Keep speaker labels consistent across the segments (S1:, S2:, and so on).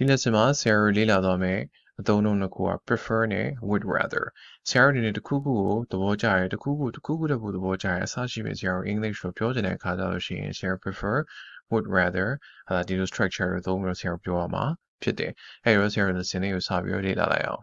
S1: ဒီ lesson မှာဆရာတို့လေ့လာသွားမယ်အသုံးအနှုန်းနှစ်ခုက prefer နဲ့ would rather ဆရာတို့အနေနဲ့တစ်ခုခုကိုသဘောကျတယ်တစ်ခုခုတည်းကိုသဘောကျတယ်အစရှိမယ်ဆရာတို့ English လို့ပြောချင်တဲ့အခါကျလို့ရှိရင်ဆရာတို့ prefer would rather ဒီလို structure ကိုသုံးပြီးတော့ဆရာတို့ပြောရမှာဖြစ်တယ်အဲ့တော့ဆရာတို့ lesson လေးကိုစပြီးတော့လေ့လာလိုက်အောင်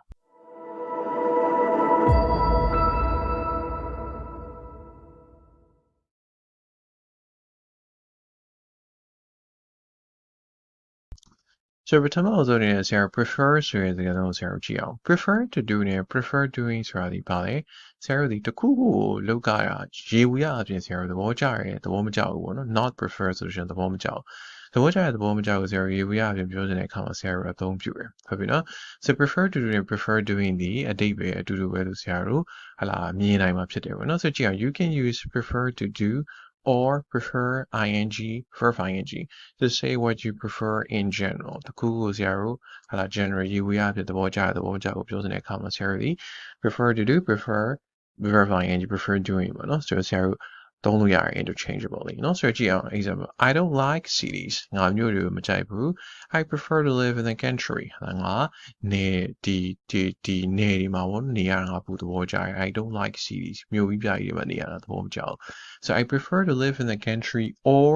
S1: So ပထမအဆုံးအနေနဲ့ဆရာ prefer ဆိုတဲ့စကားလုံးကိုဆရာတို့ကြည့်အောင် prefer to do နဲ့ prefer doing ဆိုတာဒီပါလေဆရာတို့ဒီတစ်ခုခုကိုလုပ်ကြတာရေဝူရအပြင်ဆရာတို့သဘောကျရဲသဘောမကျဘူးပေါ့နော် not prefer ဆိုရင်သဘောမကျဘူးသဘောကျရဲသဘောမကျဘူးဆရာတို့ရေဝူရအပြင်ပြောတဲ့အခါမှာဆရာတို့အသုံးပြုတယ်ဟုတ်ပြီနော် so prefer to do နဲ့ prefer doing ဒီအတိတ်ပဲအတူတူပဲလို့ဆရာတို့ဟလာမြင်နိုင်မှာဖြစ်တယ်ပေါ့နော် so ကြည့်အောင် you can use prefer to do or prefer ing verb ing to say what you prefer in general တခုခုဆရာတို့ဟာလာ general ရေဝေးအဖြစ်သဘောကျတဲ့သဘောမကျကိုပြောတဲ့အခါမှာဆရာတို့ဒီ prefer to do prefer verb ing prefer doing ပေါ့နော်ဆိုတော့ဆရာတို့သုံးလို့ရတယ် interchangeably เนาะဆိုတော့ကြည့်အောင် example I don't like cities ငါမြို့တွေကိုမကြိုက်ဘူး I prefer to live in the country ငါနေဒီနေဒီမှာပေါ့နေရတာငါပူသဘောကျတယ် I don't like cities မြို့ကြီးပြကြီးတွေမှာနေရတာသဘောမကျဘူး so I prefer to live in the country or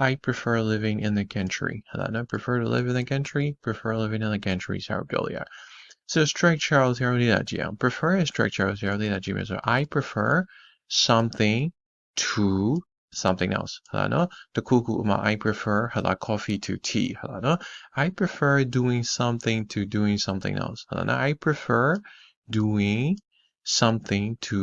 S1: I prefer living in the country ဟုတ်လား prefer to live in the country prefer living in the country ဆရာတို့ပြောလို့ရတယ် so structure ကိုဆရာတို့လေ့လာကြည့်အောင် prefer structure ကိုဆရာတို့လေ့လာကြည့်မယ်ဆိုတော့ I prefer something to something else ဟုတ်လားနော်တခုခုအမှ I prefer ဟုတ်လား coffee to tea ဟုတ်လားနော် I prefer doing something to doing something else ဟုတ်လားနော် I prefer doing something to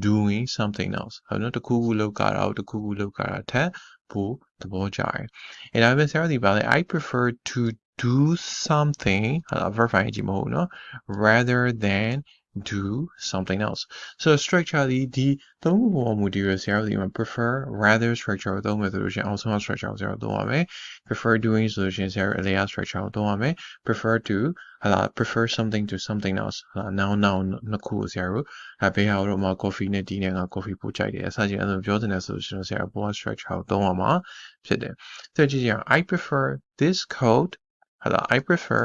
S1: doing something else ဟုတ်နော်တခုခုလုပ်ကြတာတခုခုလုပ်ကြတာထက်ပိုသဘောကျတယ်အဲ့ဒါပဲဆရာတို့ဒီပါလေ I prefer to do something ဟုတ်လား verb ing မဟုတ်နော် rather than do something else so structure ဒီသုံးခုပေါ်မူတည်ရဆရာတို့ဒီမှာ prefer rather structure ကိုသုံးမယ်ဆိုလို့ရှိရင်အောင်ဆုံး structure ကိုဆရာတို့သုံးရမယ် prefer doing ဆိုလို့ရှိရင်ဆရာတို့ alias structure ကိုသုံးရမယ် prefer to ဟာလာ prefer something to something else ဟာလာ noun နှစ်ခုကိုဆရာတို့ဘယ်ဟာတော့မှာ coffee နဲ့ tea နဲ့ငါ coffee ပို့ကြိုက်တယ်အစကြီးအဲ့လိုပြောနေတယ်ဆိုလို့ရှိရင်ဆရာတို့ structure ကိုသုံးရမှာဖြစ်တယ်ဆိုကြည့်ကြအောင် I prefer this coat ဟာလာ I prefer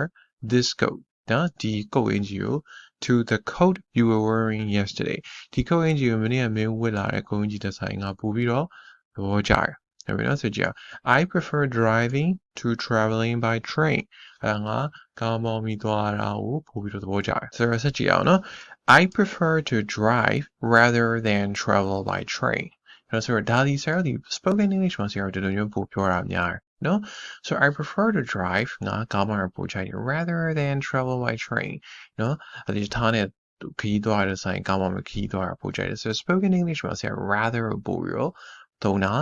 S1: this coat နော်ဒီ coat အင်ဂျီကိုto the coat you were wearing yesterday ဒီ coat အင်ဂျီကိုမနေ့ကမင်းဝတ်လာတဲ့ coat အင်ဂျီတစ်ဆိုင်ငါပို့ပြီးတော့သဘောကျတယ်ဟုတ်ပြီနော်ဆိုကြည့်အောင် I prefer driving to traveling by train ငါကားမောင်းပြီးသွားတာကိုပို့ပြီးတော့သဘောကျတယ်ဆိုတော့ဆက်ကြည့်အောင်နော် I prefer to drive rather than travel by train ဆိုတော့ဒါဒီဆရာတို့ဒီ spoken English မှာဆရာတို့ဒီလိုမျိုးပို့ပြောတာများတယ်No, so I prefer to drive ငါကားမောင်းရပို့ကြိုက်တယ် rather than travel by train နော်ဒီထားနဲ့ခီးသွားတဲ့ဆိုင်ကားမောင်းခီးသွားတာပို့ကြိုက်တယ် so spoken English မှာဆရာ rather ပို့ပြီးတော့သုံးတာ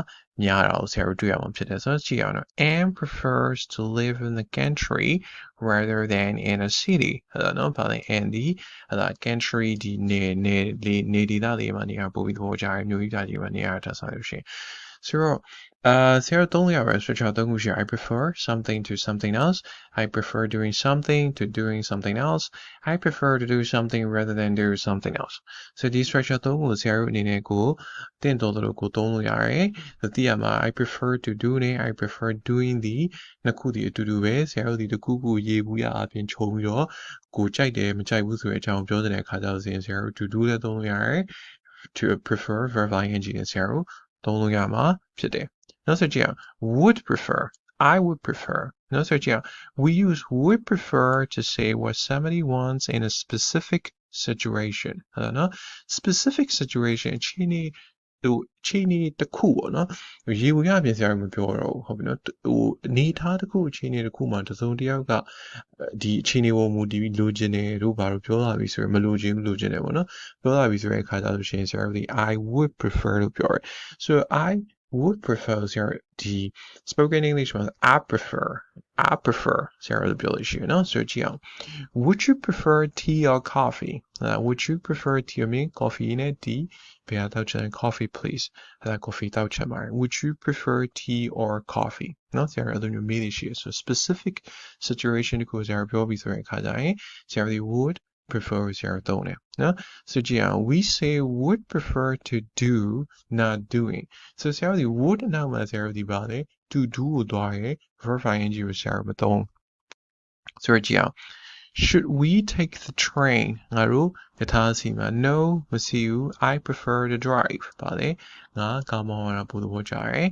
S1: များတာကိုဆရာတို့တွေ့ရမှာဖြစ်တယ်ဆိုတော့ကြည့်အောင်နော် Anne prefers to live in the country rather than in a city ဟုတ်နော်ဘာလဲ Anne ဒီcountry ဒီနေဒေသတွေမှာနေရာပို့ပြီးတော့ကြားရမျိုးကြီးတာတွေမှာနေရာထားဆိုလို့ရှိရင်ဆိုတော့ဆရာတို့သုံးရပါ structure သုံးခုရှိ I prefer something to something else I prefer doing something to doing something else I prefer to do something rather than do something else so ဒီ structure သုံးခုဆရာတို့အနေနဲ့ကိုတင့်တော်လို့ကိုသုံးလို့ရတယ်သိရမှာ I prefer to do နဲ့ I prefer doing ဒီနှစ်ခုဒီအတူတူပဲဆရာတို့ဒီတစ်ခုခုရေဘူးရအပြင်ခြုံပြီးတော့ကိုကြိုက်တယ်မကြိုက်ဘူးဆိုတဲ့အကြောင်းပြောတဲ့အခါကျတော့ဆရာတို့ to do လည်းသုံးလို့ရတယ် to prefer verb ing နဲ့ဆရာတို့သုံးလို့ရမှာဖြစ်တယ်နောက်ဆက်ကြည့်အောင် would prefer I would preferနောက်ဆက်ကြည့်အောင် we use would prefer to say what somebody wants in a specific situation ဟုတ်နော် specific situation အခြေအနေတစ်ခုပေါ့နော်ရေဝင်ရပြင်ဆရာမပြောတော့ဘူးဟုတ်ပြီနော်အနေထားတစ်ခုအခြေအနေတစ်ခုမှာတစုံတစ်ယောက်ကဒီအခြေအနေပေါ်မူတည်ပြီးလိုချင်တယ်တို့ဘာလို့ပြောလာပြီဆိုရင်မလိုချင်ဘူးလိုချင်တယ်ပေါ့နော်ပြောလာပြီဆိုတဲ့အခါကျလို့ရှိရင်ဆရာတို့ I would prefer လို့ပြောတယ် so I would prefer ဆရာဒီ spoken English မှာ I prefer ဆရာတို့ပြောလို့ရှိရင်နော်ဆိုကြည့်အောင် would you prefer tea or coffee would you prefer tea or coffee နဲ့ tea ဘယ်တော့ချင် coffee please coffee တောက်ချင်ပါတယ် would you prefer tea or coffee နော်ဆရာအဲ့လိုမျိုးမေးနေရှိရဆို specific situation ကိုဆရာပြောပြီးဆိုရင်အခါကျရင်ဆရာဒီ would prefer ဆရာသုံးတယ်နော်ဆိုကြည့်အောင် we say would prefer to do not doing so ဆရာဒီ would နောက်မှာဆရာဒီပါလေ to do ကိုသွားရင် verb ing ကိုဆရာမသုံး ဆိုတော့ကြည့်အောင် should we take the train ငါတို့ယထာစီမှာ no မရှိဘူး I prefer to drive ဗါလေငါကားမောင်းရတာပိုသဘောကျတယ်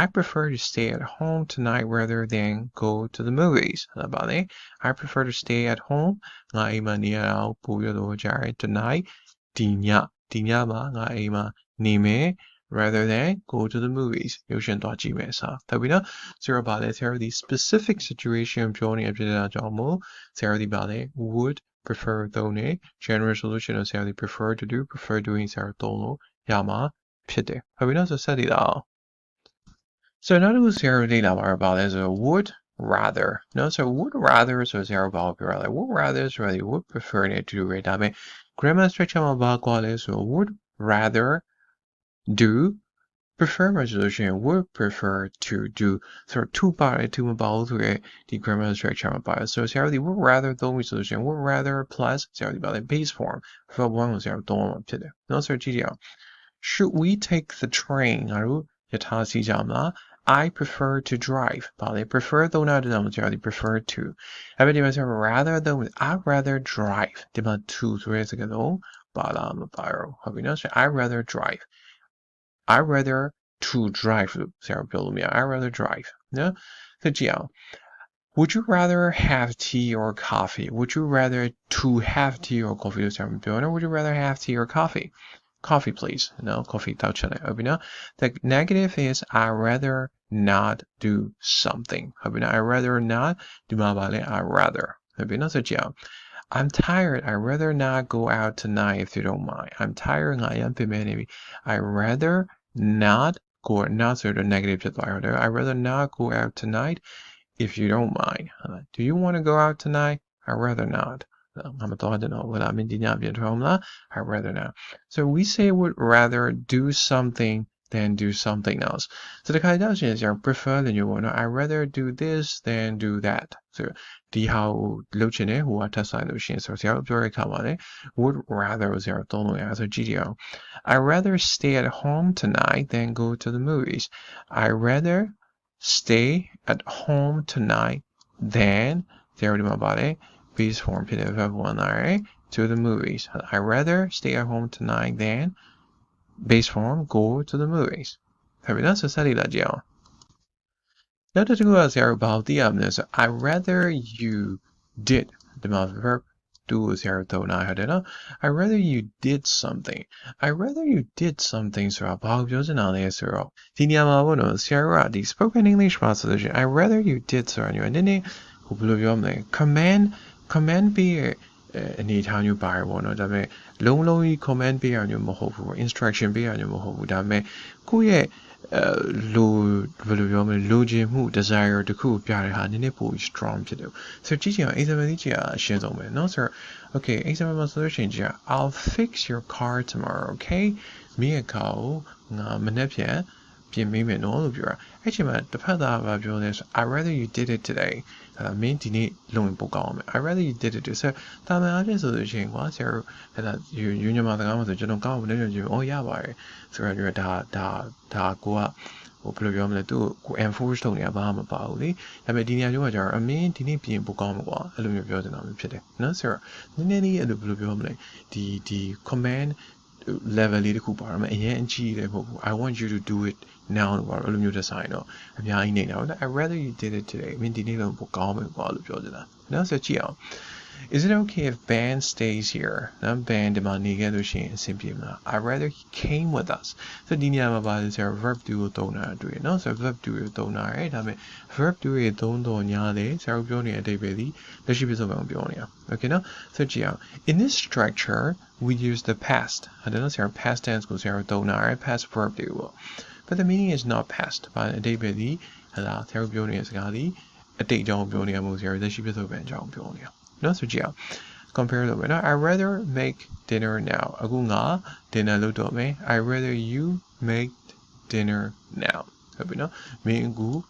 S1: I prefer to stay at home tonight rather than go to the movies ဟုတ်ပါလေ I prefer to stay at home ငါအိမ်မှာနေရတာပိုရသဘောကျတယ် tonight ဒီညမှာငါအိမ်မှာနေမယ် rather than go to the movies ရုပ်ရှင်သွားကြည့်မယ်ဆိုတော့ပြီနော်ဆိုတော့ဗါလေဆရာတို့ဒီ specific situation ပြောနေဖြစ်တဲ့ကြောင့်မို့ဆရာတို့ဒီဗါလေ would prefer သုံးနေ general solution ကိုဆရာတို့ prefer to do prefer doing ဆရာတို့သုံးလို့ရမှာဖြစ်တယ်ဟုတ်ပြီနော်ဆိုဆက်တည်လာအောင် so နောက်တစ်ခုဆရာတို့လေ့လာမှာဗါလေဆို would rather နော် so would rather ဆိုဆရာတို့ဘာကိုပြောရလဲ would rather ဆိုတာဒီ would prefer နဲ့တူတယ်ဒါပေမဲ့ grammar structure မှာဘာကွာလဲဆို would rather do prefer မှာဆိုလို့ရှိရင် would prefer to do ဆိုတော့ to ပါတယ် to မပါဘူးဆိုရဲဒီ grammar structure မှာပါတယ် so ဆရာတို့ဒီ would rather သုံးပြီဆိုလို့ရှိရင် would rather plus ဆရာတို့ဒီပါလေ base form verb 1ကိုဆရာတို့သုံးမှာဖြစ်တယ်နော်ဆိုတော့ကြည့်ကြအောင် should we take the train ငါတို့ယထာစီးကြမလား I prefer to drive ပါလေ prefer သုံးတာတည်းမှာဆရာတို့ prefer to အဲ့ဒီမှာဆရာ rather သုံး I'd rather drive ဒီမှာ to ဆိုရဲစကားလုံးပါလားမပါရောဟုတ်ပြီနော်ဆို I'd rather drive I'd rather to drive လို့ဆရာပြောလို့မရ I'd rather drive နော်ဆိုကြည့်အောင် would you rather have tea or coffee would you rather to have tea or coffee လို့ဆရာပြောနော် would you rather have tea or coffee coffee please no coffee တောက်ချင်တယ်ဟုတ်ပြီနော် the negative is I'd rather not do something ဟုတ်ပြီနော် I'd rather not ဒီမှာပါလေ I'd rather ဟုတ်ပြီနော်ဆိုကြည့်အောင်I'm tired. I'd rather not go out tonight if you don't mind. I'm tired. I'd rather not go not sort of negative I'd rather not go out tonight if you don't mind. Do you want to go out tonight? I'd rather not. I'm a thought know what I mean I'd rather not. So we say would rather do something than do something else. So the kind of is you prefer than you want. I'd rather do this than do that. So ဒီဟာကိုလုပ်ချင်တယ်ဟိုကထပ်ဆိုင်လို့ရှိရင်ဆိုဆရာတို့ပြောရခါပါလေ would rather ဆရာတို့သုံးလို့ရဆိုကြည့်ကြအောင် I'd rather stay at home tonight than go to the movies. I'd rather stay at home tonight than ဆရာတို့ဒီမှာပါလေ base form ဖြစ်တဲ့ verb 1 လာရယ် to the movies. I'd rather stay at home tonight than base form go to the movies. ဟုတ်ပြီနော်ဆက်ဆက်လေးလာကြည့်အောင်နောက်တစ်ခုကဆရာတို့ဘာလို့သိရမလဲဆို I rather you did ဒီမှာ verb do ကိုဆရာတို့သုံးတာဟုတ်တယ်နော် I rather you did something I rather you did something ဆိုတာဘာကိုပြောချင်တာလဲဆိုတော့ဒီနေရာမှာပေါ့နော်ဆရာတို့ကဒီ spoken English မှာဆိုလို့ရှိရင် I rather you did ဆိုတာညနည်းနည်းဟိုဘယ်လိုပြောမလဲ command ပေးရအနေထားမျိုးပါရပေါ့နော်ဒါပေမဲ့လုံးကြီး command ပေးရမျိုးမဟုတ်ဘူး instruction ပေးရမျိုးမဟုတ်ဘူးဒါပေမဲ့ကိုယ့်ရဲ့လိုဘယ်လိုပြောမလဲလိုချင်မှု desire တခုပြတဲ့ဟာနည်းနည်းပို strong ဖြစ်တယ်ဆိုတော့ကြည့်ချင်အောင် example ကြီးအရှင်းဆုံးပဲเนาะဆိုတော့ okay example မှာဆိုလို့ရှိရင်ကြည့် I'll fix your car tomorrow okay မင်းရဲ့ကားကိုငါမနေ့ပြန်ပြင်ပေးမယ်နော်လို့ပြောတာအဲ့ချိန်မှာတစ်ဖက်သားကပြောလဲဆို I'd rather you did it today မင်းဒီနေ့လုပ်ရင်ပိုကောင်းအောင်မယ် I'd rather you did it today ဆိုတာမှန်အားဖြင့်ဆိုလို့ရှိရင်ကွာဆရာတို့အဲ့ဒါယူညမစကားမှာဆိုကျွန်တော်ကောင်းအောင်လည်းပြောဩရပါတယ်ဆိုတော့ဒါကိုကဟိုဘယ်လိုပြောမလဲသူ့ကို enforce လုပ်နေတာဘာမှမပါဘူးလေဒါပေမဲ့ဒီနေရာကျတော့ကျတော့အမင်းဒီနေ့ပြင်ပိုကောင်းမှာကွာအဲ့လိုမျိုးပြောနေတာမျိုးဖြစ်တယ်နော်ဆိုတော့နည်းနည်းလေးအဲ့လိုဘယ်လိုပြောမလဲဒီ command level လေးတခုပါတော့မယ်အရင်အကြီးတယ်မဟုတ်ဘူး I want you to do it now လို့အဲ့လိုမျိုးတစ်ဆိုင်တော့အများကြီးနေတာဟုတ်လား I rather you did it today မင်းဒီနေ့တော့ပိုကောင်းမယ်ကွာလို့ပြောနေတာနော်ဆိုကြည့်အောင် Is it okay if Ben stays here? Now Ben ဒီမှာနေခဲ့လို့ရှိရင်အဆင်ပြေမလား I'd rather he came with us. ဆိုဒီနေရာမှာပါလဲဆရာ verb 2ကိုသုံးတာတွေ့နော်ဆို verb 2ကိုသုံးတာရယ်ဒါပေမဲ့ verb 2ရဲ့သုံးတော့ညာလေဆရာတို့ပြောနေတဲ့အဓိပ္ပာယ်ဒီလက်ရှိပြစုံအောင်ပြောနေတာ Okay နော်ဆိုကြည့်အောင် In this structure we use the past အဲ့ဒါနော်ဆရာ past tense ကိုဆရာတို့သုံးတာရယ် past verb တွေပေါ့ But the meaning is not past ဘာအဓိပ္ပာယ်ဒီဟလာဆရာတို့ပြောနေတဲ့စကားဒီအတိတ်အကြောင်းပြောနေတာမဟုတ်ဆရာလက်ရှိပြစုံအကြောင်းပြောနေတာNo, so yeah. Compare the way. I'd rather make dinner now. Ako nga, dinner luto me. I'd rather you make dinner now. Sabi no? May ngu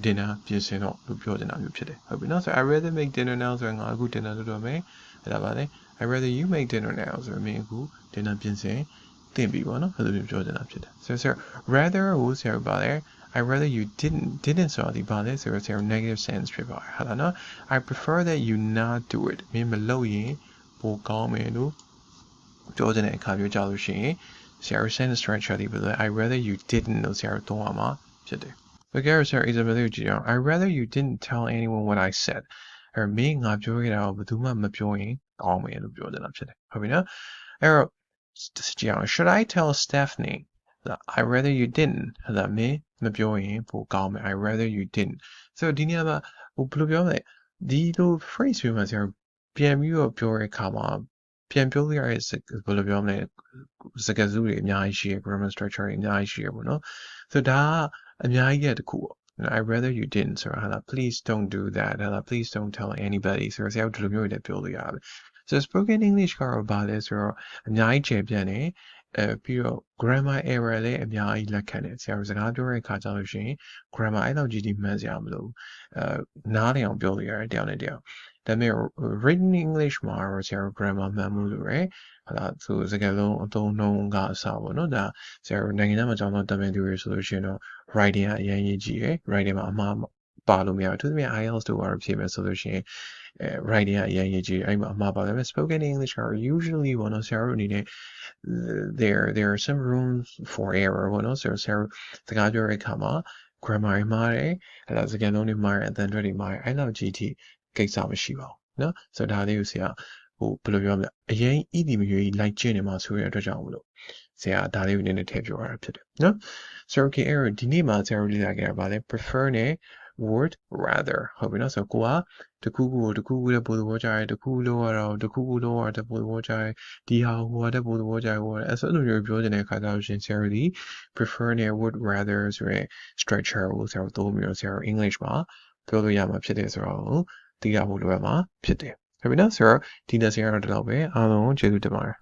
S1: dinner pinsin no. Lupyo dinner yung pide. Sabi no? So I'd rather make dinner now. So nga ako dinner luto me. I'd rather you make dinner now. So may ngu dinner pinsin. Timbi ko no. Lupyo dinner pide. So rather who say about there? I rather you didn't ဆိုတာဒီပါလဲဆိုတော့ဆရာတို့ negative sense ဖြစ်ပါတယ်ဟုတ်လားနော် I prefer that you not do it မင်းမလုပ်ရင်ပိုကောင်းမယ်လို့ပြောတဲ့အခါမျိုးကြလို့ရှိရင်ဆရာတို့ sentence structure ဒီပဲ I rather you didn't လို့ဆရာတို့သုံးရမှာဖြစ်တယ် Again ဆရာ example လေးကိုကြည့်အောင် I rather you didn't tell anyone what I said အဲ့မင်းငါပြောခဲ့တာကိုဘယ်သူမှမပြောရင်ကောင်းမယ်လို့ပြောနေတာဖြစ်တယ်ဟုတ်ပြီနော်အဲ့တော့ကြည့်အောင် Should I tell Stephanie that I rather you didn't ဒါမင်းမပြောရင်ပိုကောင်းမယ် I rather you didn't ဆိုတော့ဒီနေရာမှာဘယ်လိုပြောမလဲဒီလို phrase မျိုးမှာဆရာပြန်ပြီးတော့ပြောတဲ့အခါမှာပြန်ပြောလို့ရတဲ့ဘယ်လိုပြောမလဲစကားစုတွေအများကြီးရှိရ grammar structure တွေအများကြီးရှိရပေါ့နော်ဆိုတော့ဒါကအများကြီးရဲ့တစ်ခုပေါ့ I rather you didn't ဆိုတာဟာ please don't do that ဟာ please don't tell anybody ဆိုတော့ဆရာတို့ဒီလိုမျိုးတွေပြောလို့ရတယ်ဆိုတော့ spoken English ကတော့ဘာလဲဆိုတော့အများကြီးခြေပြန့်တယ်ပြီးတော့ grammar error လည်းအများကြီးလက်ခံတယ်ဆရာတို့စကားပြောတဲ့အခါကျလို့ရှိရင် grammar အဲ့လောက်ကြီးမှန်းစရာမလိုနားလည်အောင်ပြောလို့ရတယ်တယောက်နဲ့တယောက်ဒါပေမဲ့ written English မှာတော့ဆရာတို့ grammar မှန်မှုလို့ရယ်ဟာလားသူစကားလုံးအသုံးနှုန်းကအစပေါ့နော်ဒါဆရာတို့နိုင်ငံသားမှာကျောင်းသားတမန်သူတွေဆိုလို့ရှိရင်တော့ writing ကအရင်ရေးကြည့်ရယ် writing မှာအမှားပါလို့မရဘူးသူတို့ IELTS တို့ဘာလို့ဖြေမယ်ဆိုလို့ရှိရင်writing ကအရင်ရေးကြည့်အဲ့မှာအမှားပါတယ် spoken English are usually ဘောနော်ဆရာတို့အနေနဲ့there are some rooms for error ဘောနော်ဆရာတို့စကားပြောတဲ့အခါမှာ grammar မှားတယ်အဲ့ဒါစကားလုံးတွေမှားတယ်အသံတွေမှားတယ်အဲ့လောက်ကြီးထိကိစ္စမရှိပါဘူးနော်ဆိုတော့ဒါလေးကိုဆရာဟိုဘယ်လိုပြောမလဲအရင်ဣတိမရွေးလိုက်ကျင့်နေမှာဆိုရတဲ့အတွက်ကြောင့်မလို့ဆရာဒါလေးကိုနည်းနည်းထည့်ပြောရတာဖြစ်တယ်နော်ဆိုတော့ okay error ဒီနေ့မှာဆရာတို့လေ့လာခဲ့တာပါလေ prefer နဲ့ would rather ဟုတ်ပြီနော်ဆိုတော့ကိုကတခုခုကိုတခုခုနဲ့ပို့သဘောကြတယ်တခုခုလောက်ရတော့တခုခုလောက်ရတဲ့ပို့သဘောကြတယ်ဒီဟာဟိုဟာတဲ့ပို့သဘောကြတယ်ဟိုအဲ့ဆိုလိုမျိုးပြောနေတဲ့အခါကျတော့ရှင်ဆရာတို့ဒီ prefer နဲ့ would rather ဆိုရယ် structure ကိုဆရာတို့သုံးပြီးတော့ဆရာတို့ English မှာပြောလို့ရမှာဖြစ်တယ်ဆိုတော့သိရဖို့လိုရမှာဖြစ်တယ်ဟုတ်ပြီနော်ဆိုတော့ဒီ lesson ကတော့ဒီလောက်ပဲအားလုံးကျေးဇူးတင်ပါတယ်